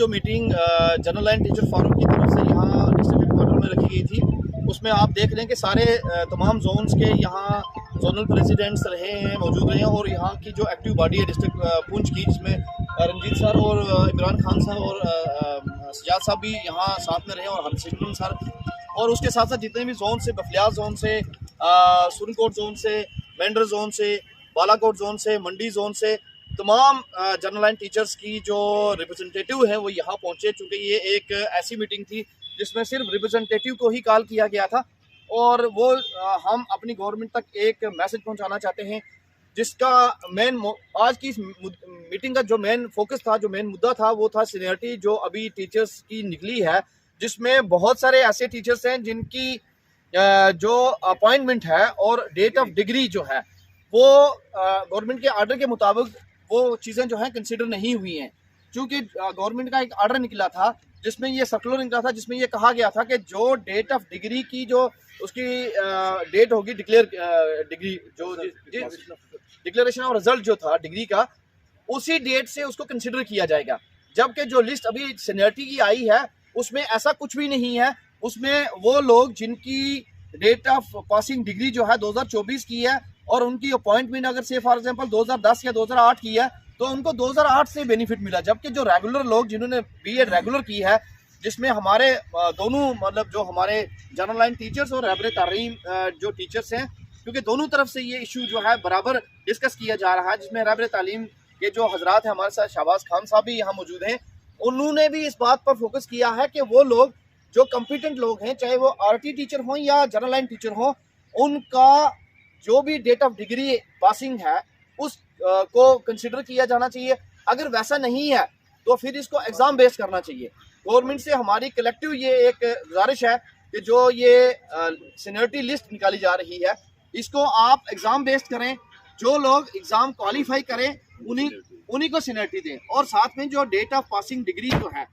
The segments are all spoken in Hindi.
जो meeting general line teacher forum की तरफ से यहाँ डिस्ट्रिक्ट हेडक्वार्टर में रखी गई थी, उसमें आप देख रहे हैं कि सारे तमाम जोन्स के यहाँ जोनल प्रेसिडेंट्स रहे हैं, मौजूद रहे हैं। और यहाँ की जो एक्टिव बॉडी है डिस्ट्रिक्ट पुंछ की, जिसमें रंजीत सर और इमरान खान सर और सजाद साहब भी यहाँ साथ में रहे, और हरसिमरन सर, और उसके साथ साथ जितने भी जोन से, बफलियाज जोन से, सुरनकोट जोन से, मेंढर जोन से, बालाकोट जोन से, मंडी जोन से, तमाम जनरल लाइन टीचर्स की जो रिप्रेजेंटेटिव हैं वो यहाँ पहुँचे। चूँकि ये एक ऐसी मीटिंग थी जिसमें सिर्फ रिप्रेजेंटेटिव को ही कॉल किया गया था, और वो हम अपनी गवर्नमेंट तक एक मैसेज पहुँचाना चाहते हैं, जिसका मेन आज की इस मीटिंग का जो मेन फोकस था, जो मेन मुद्दा था, वो था सीनियरिटी जो अभी टीचर्स की निकली है, जिसमें बहुत सारे ऐसे टीचर्स हैं जिनकी जो अपॉइंटमेंट है और डेट ऑफ डिग्री जो है वो गवर्नमेंट के आर्डर के मुताबिक वो चीज़ें जो हैं कंसिडर नहीं हुई हैं। क्योंकि गवर्नमेंट का एक आर्डर निकला था जिसमें ये सर्कुलर निकला था, जिसमें ये कहा गया था कि जो डेट ऑफ डिग्री की जो उसकी डेट होगी, डिक्लेयर डिग्री जो डिक्लेरेशन ऑफ रिजल्ट जो था डिग्री का, उसी डेट से उसको कंसिडर किया जाएगा। जबकि जो लिस्ट अभी सीनियरिटी की आई है उसमें ऐसा कुछ भी नहीं है। उसमें वो लोग जिनकी डेट ऑफ पासिंग डिग्री जो है 2024 की है और उनकी अपॉइंटमेंट अगर से फॉर एग्जांपल 2010 या 2008 की है तो उनको 2008 से बेनिफिट मिला। जबकि जो रेगुलर लोग जिन्होंने बीएड रेगुलर की है, जिसमें हमारे दोनों मतलब जो हमारे जनरल लाइन टीचर्स और रहबर तालीम जो टीचर्स हैं, क्योंकि दोनों तरफ से ये इशू जो है बराबर डिस्कस किया जा रहा है, जिसमें रहबर तालीम के जो हजरात हैं, हमारे साथ शहबाज खान साहब भी यहाँ मौजूद हैं, उन्होंने भी इस बात पर फोकस किया है कि वो लोग जो कॉम्पिटेंट लोग हैं, चाहे वो आरटी टीचर हों या जनरल लाइन टीचर हों, उनका जो भी डेट ऑफ डिग्री पासिंग है उस को कंसिडर किया जाना चाहिए। अगर वैसा नहीं है तो फिर इसको एग्ज़ाम बेस्ड करना चाहिए। गवर्नमेंट से हमारी कलेक्टिव ये एक गुजारिश है कि जो ये सीनियरिटी लिस्ट निकाली जा रही है इसको आप एग्ज़ाम बेस्ड करें। जो लोग एग्ज़ाम क्वालिफाई करें उन्हीं को सीनियरिटी दें, और साथ में जो डेट ऑफ पासिंग डिग्री जो है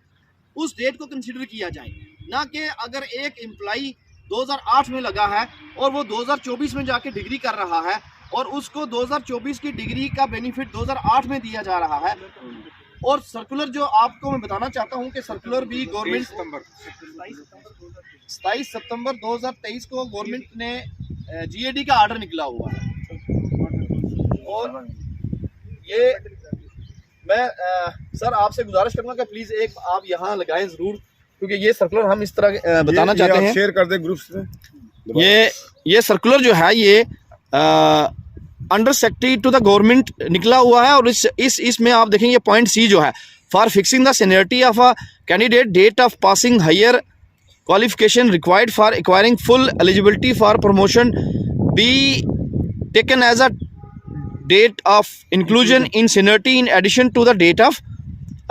उस डेट को कंसिडर किया जाए। ना कि अगर एक एम्प्लॉई 2008 में लगा है और वो 2024 में जाके डिग्री कर रहा है और उसको 2024 की डिग्री का बेनिफिट 2008 में दिया जा रहा है। और सर्कुलर जो आपको मैं बताना चाहता हूं कि सर्कुलर भी गवर्नमेंट 27 सितंबर 2023 को गवर्नमेंट ने जीएडी का आर्डर निकला हुआ है। और ये मैं सर आपसे गुजारिश करूंगा कि प्लीज एक आप यहाँ लगाएं जरूर, क्योंकि ये सर्कुलर हम इस तरह बताना चाहते हैं, शेयर कर दें ग्रुप्स में। ये सर्कुलर जो है ये under secretary to the government निकला हुआ है। और इसमें आप देखेंगे पॉइंट सी जो है, for fixing the seniority of a candidate, date of passing higher qualification required for acquiring full eligibility for promotion be taken as a date of inclusion in seniority in addition to the date of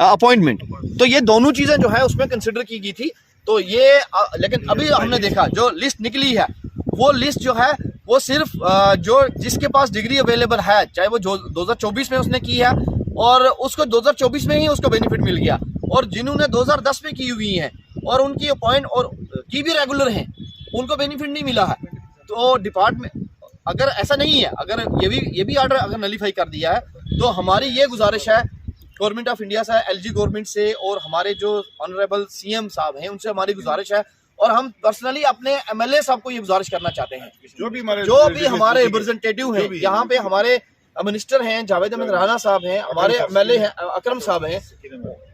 appointment. तो ये दोनों चीज़ें जो है उसमें कंसिडर की गई थी। तो ये लेकिन अभी हमने देखा जो लिस्ट निकली है वो लिस्ट जो है वो सिर्फ जो जिसके पास डिग्री अवेलेबल है, चाहे वो जो 2024 में उसने की है और उसको 2024 में ही उसको बेनिफिट मिल गया, और जिन्होंने 2010 में की हुई हैं और उनकी अपॉइंट और की भी रेगुलर हैं उनको बेनिफिट नहीं मिला है। तो डिपार्टमेंट अगर ऐसा नहीं है, अगर ये भी आर्डर अगर नलीफाई कर दिया है, तो हमारी ये गुजारिश है गवर्नमेंट ऑफ इंडिया से, एलजी गवर्नमेंट से और हमारे जो ऑनरेबल सीएम साहब हैं उनसे हमारी गुजारिश है, और हम पर्सनली अपने एमएलए साहब को ये गुजारिश करना चाहते हैं, जो भी हमारे रिप्रेजेंटेटिव हैं यहाँ पे, हमारे मिनिस्टर हैं जावेद अहमद राना साहब हैं, हमारे एमएलए हैं अकरम साहब हैं,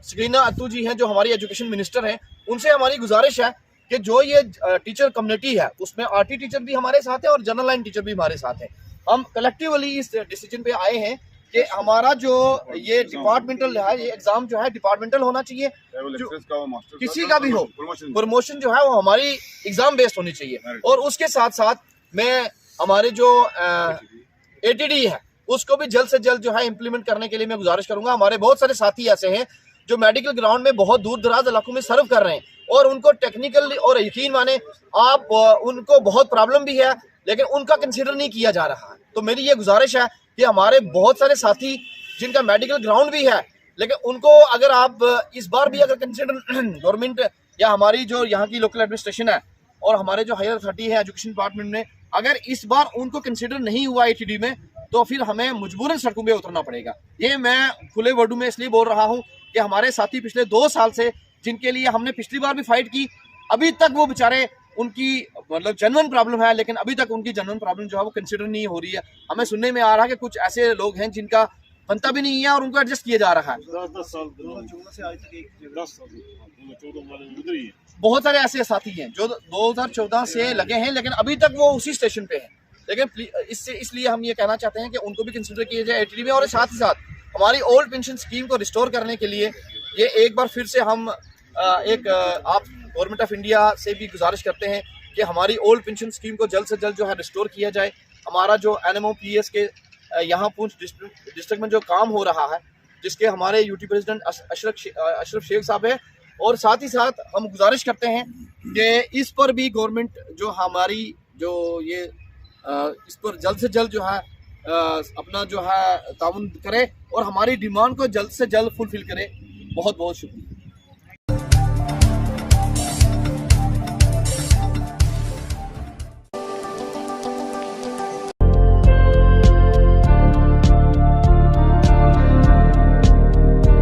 सकीना अत्तू जी हैं जो हमारी एजुकेशन मिनिस्टर हैं, उनसे हमारी गुजारिश है कि जो ये टीचर कम्युनिटी है उसमें आरटी टीचर भी हमारे साथ है और जनरल लाइन टीचर भी हमारे साथ है। हम कलेक्टिवली इस डिसीजन पे आए हैं कि हमारा जो ये डिपार्टमेंटल है, ये एग्जाम जो है डिपार्टमेंटल होना चाहिए, किसी का भी हो, प्रमोशन जो है वो हमारी एग्जाम बेस्ड होनी चाहिए। और उसके साथ साथ मैं हमारे जो एटीडी है उसको भी जल्द से जल्द जो है इम्प्लीमेंट करने के लिए मैं गुजारिश करूंगा। हमारे बहुत सारे साथी ऐसे हैं जो मेडिकल ग्राउंड में बहुत दूर दराज इलाकों में सर्व कर रहे हैं और उनको टेक्निकल और यकीन माने आप उनको बहुत प्रॉब्लम भी है, लेकिन उनका कंसिडर नहीं किया जा रहा है। तो मेरी ये गुजारिश है कि हमारे बहुत सारे साथी जिनका मेडिकल ग्राउंड भी है, लेकिन उनको अगर आप इस बार भी अगर कंसिडर गवर्नमेंट या हमारी जो यहाँ की लोकल एडमिनिस्ट्रेशन है और हमारे जो हायर अथॉरिटी है एजुकेशन डिपार्टमेंट में, अगर इस बार उनको कंसिडर नहीं हुआ एटीडी में, तो फिर हमें मजबूरन सड़कों पे उतरना पड़ेगा। ये मैं खुले वर्डों में इसलिए बोल रहा हूँ कि हमारे साथी पिछले 2 साल से, जिनके लिए हमने पिछली बार भी फाइट की, अभी तक वो बेचारे, उनकी मतलब जेन्युइन प्रॉब्लम है, लेकिन अभी तक उनकी जेन्युइन प्रॉब्लम जो है वो कंसिडर नहीं हो रही है। हमें सुनने में आ रहा है कि कुछ ऐसे लोग हैं जिनका बनता भी नहीं है और उनको एडजस्ट किया जा रहा है। 10 साल 2014 से आज तक एक 10 साल 2014 वाले उधर ही है। बहुत सारे ऐसे साथी हैं जो 2014 से लगे हैं, लेकिन अभी तक वो उसी स्टेशन पे हैं। लेकिन इसलिए हम ये कहना चाहते हैं कि उनको भी कंसिडर किया जाए एटीडी में, और साथ ही साथ हमारी ओल्ड पेंशन स्कीम को रिस्टोर करने के लिए ये एक बार फिर से हम आप गवर्नमेंट ऑफ इंडिया से भी गुजारिश करते हैं कि हमारी ओल्ड पेंशन स्कीम को जल्द से जल्द जो है रिस्टोर किया जाए। हमारा जो NMOPS के यहाँ पूंछ डिस्ट्रिक्ट में जो काम हो रहा है, जिसके हमारे यूटी प्रेसिडेंट अशरफ शेख साहब है, और साथ ही साथ हम गुजारिश करते हैं कि इस पर भी गवर्नमेंट जो हमारी जो ये इस पर जल्द से जल्द जो है अपना जो है ताउन करे और हमारी डिमांड को जल्द से जल्द फुलफिल करे। बहुत बहुत शुक्रिया।